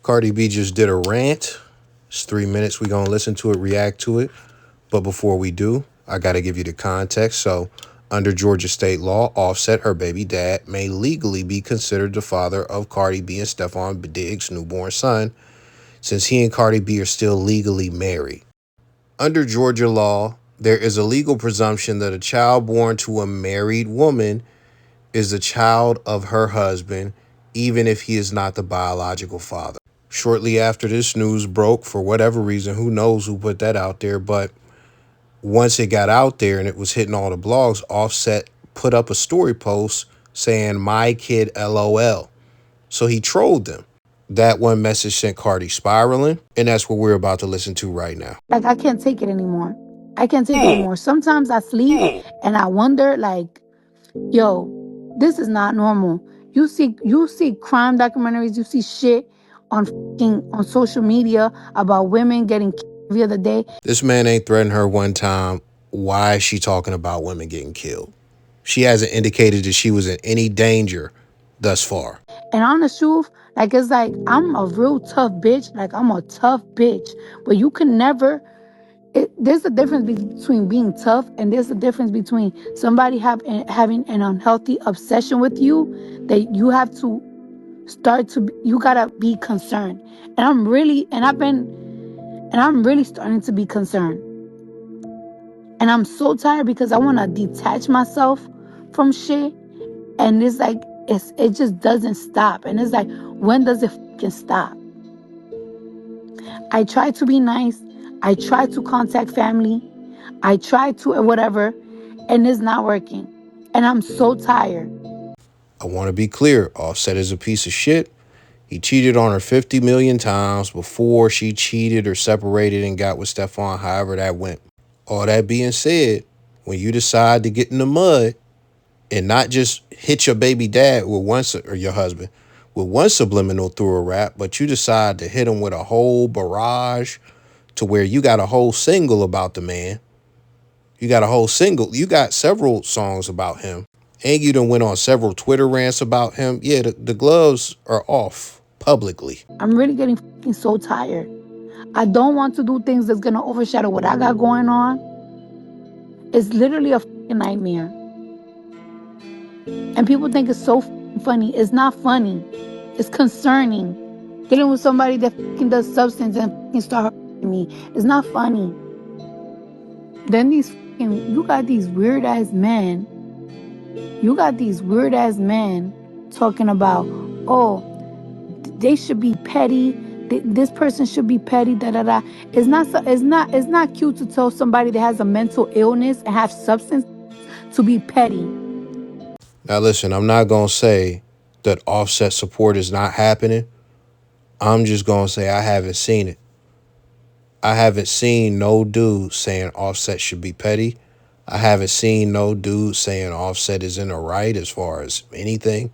Cardi B just did a rant. It's 3 minutes. We're going to listen to it, react to it. But before we do, I got to give you the context. So, under Georgia state law, Offset, her baby dad, may legally be considered the father of Cardi B and Stefon Diggs' newborn son, since he and Cardi B are still legally married. Under Georgia law, there is a legal presumption that a child born to a married woman is the child of her husband, even if he is not the biological father. Shortly after this news broke, for whatever reason, who knows who put that out there, but once it got out there and it was hitting all the blogs, Offset put up a story post saying, "My kid, LOL." So he trolled them. That one message sent Cardi spiraling, and that's what we're about to listen to right now. Like, I can't take it anymore. I can't take it anymore. Sometimes I sleep and I wonder, like, yo, this is not normal. You see crime documentaries, you see shit on social media about women getting killed the other day. This man ain't threatened her one time. Why is she talking about women getting killed? She hasn't indicated that she was in any danger thus far. And on the truth, like, it's like, I'm a real tough bitch. Like, I'm a tough bitch. But you can never... there's a difference between being tough, and there's a difference between somebody having an unhealthy obsession with you that you have to you gotta be concerned. And I'm really starting to be concerned. And I'm so tired because I want to detach myself from shit. And it's like, it just doesn't stop. And it's like, when does it fucking stop? I try to be nice. I try to contact family. I try to whatever. And it's not working. And I'm so tired. I want to be clear. Offset is a piece of shit. He cheated on her 50 million times before she cheated or separated and got with Stefon, however that went. All that being said, when you decide to get in the mud and not just hit your baby dad with one, or your husband, with one subliminal through a rap, but you decide to hit him with a whole barrage to where you got a whole single about the man. You got a whole single. You got several songs about him. And you done went on several Twitter rants about him. Yeah, the gloves are off publicly. I'm really getting fucking so tired. I don't want to do things that's going to overshadow what I got going on. It's literally a fucking nightmare. And people think it's so funny. It's not funny. It's concerning. Dealing with somebody that fucking does substance and fucking start hurting me. It's not funny. Then you got these weird ass men. You got these weird ass men talking about, oh, they should be petty. This person should be petty. Da da da. It's not cute to tell somebody that has a mental illness and have substance to be petty. Now listen, I'm not gonna say that Offset support is not happening. I'm just gonna say I haven't seen it. I haven't seen no dude saying Offset should be petty. I haven't seen no dude saying Offset is in the right as far as anything.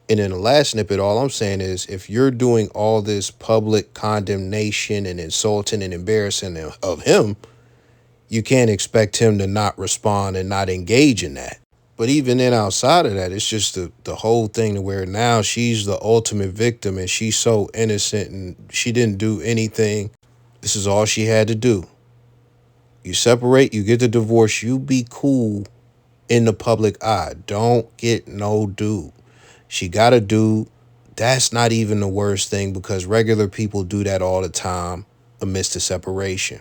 And in the last snippet, all I'm saying is, if you're doing all this public condemnation and insulting and embarrassing of him, you can't expect him to not respond and not engage in that. But even then, outside of that, it's just the whole thing to where now she's the ultimate victim and she's so innocent and she didn't do anything. This is all she had to do. You separate, you get the divorce, you be cool in the public eye. Don't get no dude. She got a dude. That's not even the worst thing, because regular people do that all the time amidst the separation.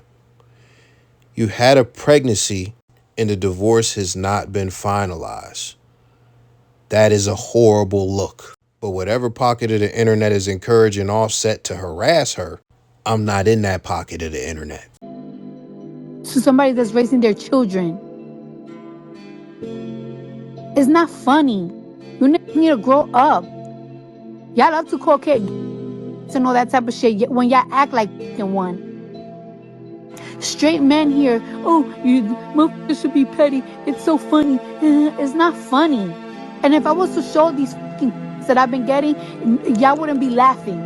You had a pregnancy and the divorce has not been finalized. That is a horrible look. But whatever pocket of the internet is encouraging Offset to harass her, I'm not in that pocket of the internet. To somebody that's raising their children, it's not funny. You need to grow up. Y'all love to call kids and all that type of shit when y'all act like one. Straight men here, oh, you motherfuckers should be petty. It's so funny. It's not funny. And if I was to show these fucking that I've been getting, y'all wouldn't be laughing.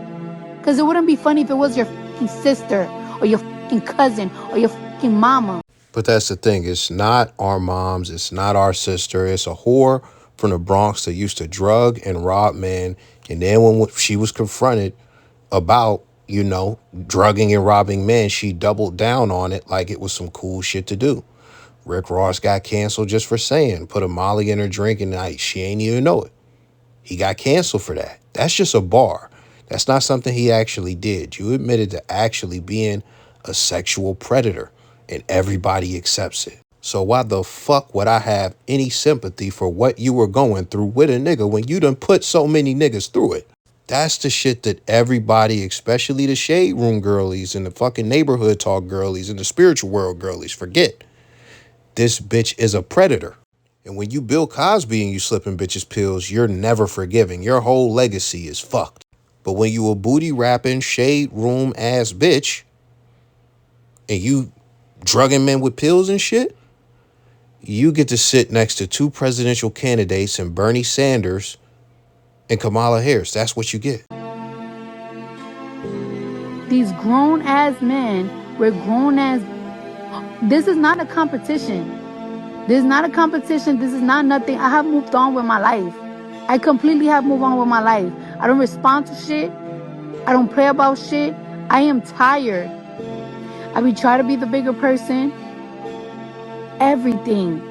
Because it wouldn't be funny if it was your fucking sister or your fucking cousin or your fucking mama. But that's the thing. It's not our moms. It's not our sister. It's a whore from the Bronx that used to drug and rob men. And then when she was confronted about drugging and robbing men, she doubled down on it like it was some cool shit to do. Rick Ross got canceled just for saying, put a Molly in her drink and she ain't even know it. He got canceled for that. That's just a bar. That's not something he actually did. You admitted to actually being a sexual predator, and everybody accepts it. So why the fuck would I have any sympathy for what you were going through with a nigga when you done put so many niggas through it? That's the shit that everybody, especially the shade room girlies and the fucking neighborhood talk girlies and the spiritual world girlies, forget. This bitch is a predator. And when you Bill Cosby and you slipping bitches pills, you're never forgiving. Your whole legacy is fucked. But when you a booty rapping, shade room ass bitch, and you drugging men with pills and shit, you get to sit next to two presidential candidates and Bernie Sanders and Kamala Harris. That's what you get. These grown ass men, we're grown ass. This is not a competition. This is not a competition. This is not nothing. I have moved on with my life. I completely have moved on with my life. I don't respond to shit. I don't play about shit. I am tired. I be trying to be the bigger person. Everything.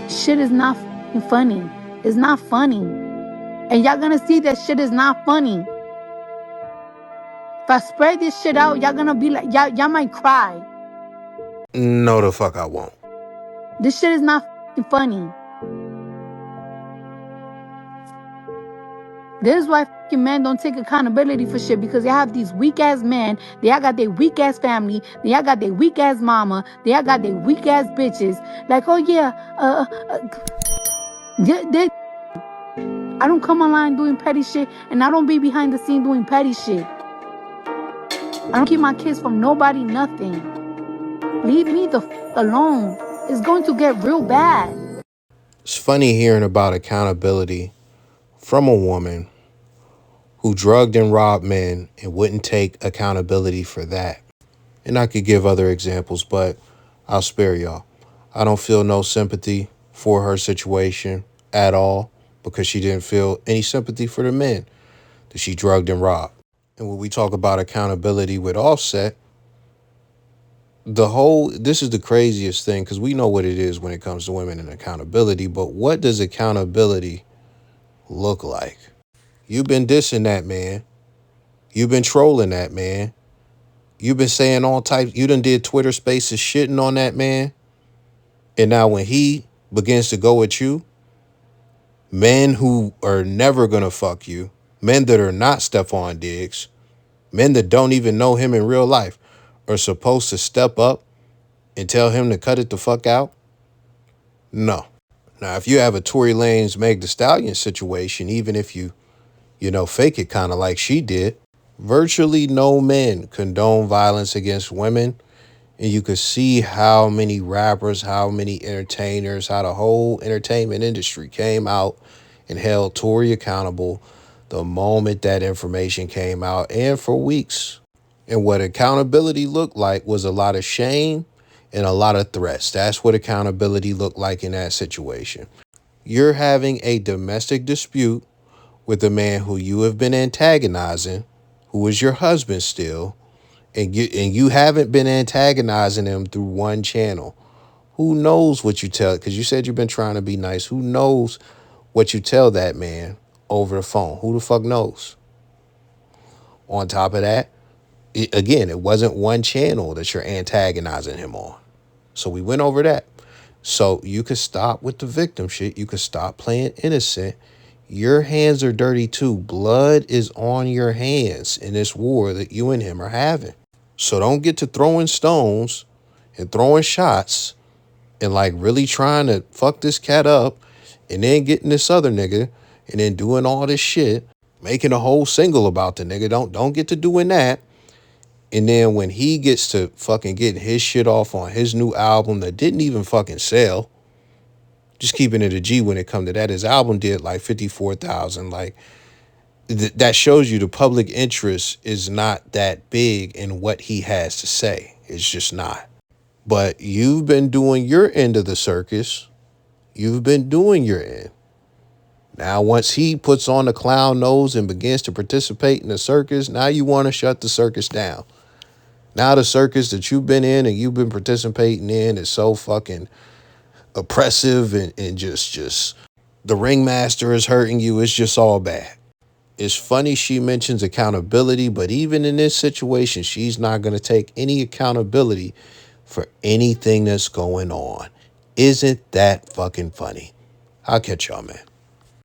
Shit is not funny. It's not funny. And y'all gonna see that shit is not funny. If I spread this shit out, y'all gonna be like, y'all might cry. No, the fuck I won't. This shit is not funny. This is why men don't take accountability for shit, because they have these weak ass men. They all got their weak ass family. They all got their weak ass mama. They all got their weak ass bitches. Like, oh yeah, I don't come online doing petty shit, and I don't be behind the scene doing petty shit. I don't keep my kids from nobody, nothing. Leave me the alone. It's going to get real bad. It's funny hearing about accountability from a woman who drugged and robbed men and wouldn't take accountability for that. And I could give other examples, but I'll spare y'all. I don't feel no sympathy for her situation at all because she didn't feel any sympathy for the men that she drugged and robbed. And when we talk about accountability with Offset, this is the craziest thing, because we know what it is when it comes to women and accountability, but what does accountability look like? You've been dissing that man. You've been trolling that man. You've been saying all types. You done did Twitter spaces shitting on that man. And now when he begins to go at you, men who are never going to fuck you, men that are not Stefon Diggs, men that don't even know him in real life, are supposed to step up and tell him to cut it the fuck out? No. Now, if you have a Tory Lanez Meg Thee Stallion situation, even if you fake it kind of like she did, virtually no men condone violence against women. And you could see how many rappers, how many entertainers, how the whole entertainment industry came out and held Tory accountable the moment that information came out, and for weeks. And what accountability looked like was a lot of shame and a lot of threats. That's what accountability looked like in that situation. You're having a domestic dispute with a man who you have been antagonizing, who is your husband still, and you haven't been antagonizing him through one channel. Who knows what you tell? Because you said you've been trying to be nice. Who knows what you tell that man over the phone? Who the fuck knows? On top of that, it wasn't one channel that you're antagonizing him on. So we went over that. So you could stop with the victim shit. You could stop playing innocent. Your hands are dirty too. Blood is on your hands in this war that you and him are having. So don't get to throwing stones and throwing shots and like really trying to fuck this cat up and then getting this other nigga and then doing all this shit, making a whole single about the nigga. Don't get to doing that. And then when he gets to fucking getting his shit off on his new album that didn't even fucking sell, just keeping it a G when it come to that, his album did like 54,000. Like that shows you the public interest is not that big in what he has to say. It's just not. But you've been doing your end of the circus. You've been doing your end. Now, once he puts on the clown nose and begins to participate in the circus, now you want to shut the circus down. Now the circus that you've been in and you've been participating in is so fucking oppressive and just the ringmaster is hurting you. It's just all bad. It's funny she mentions accountability, but even in this situation, she's not going to take any accountability for anything that's going on. Isn't that fucking funny? I'll catch y'all, man.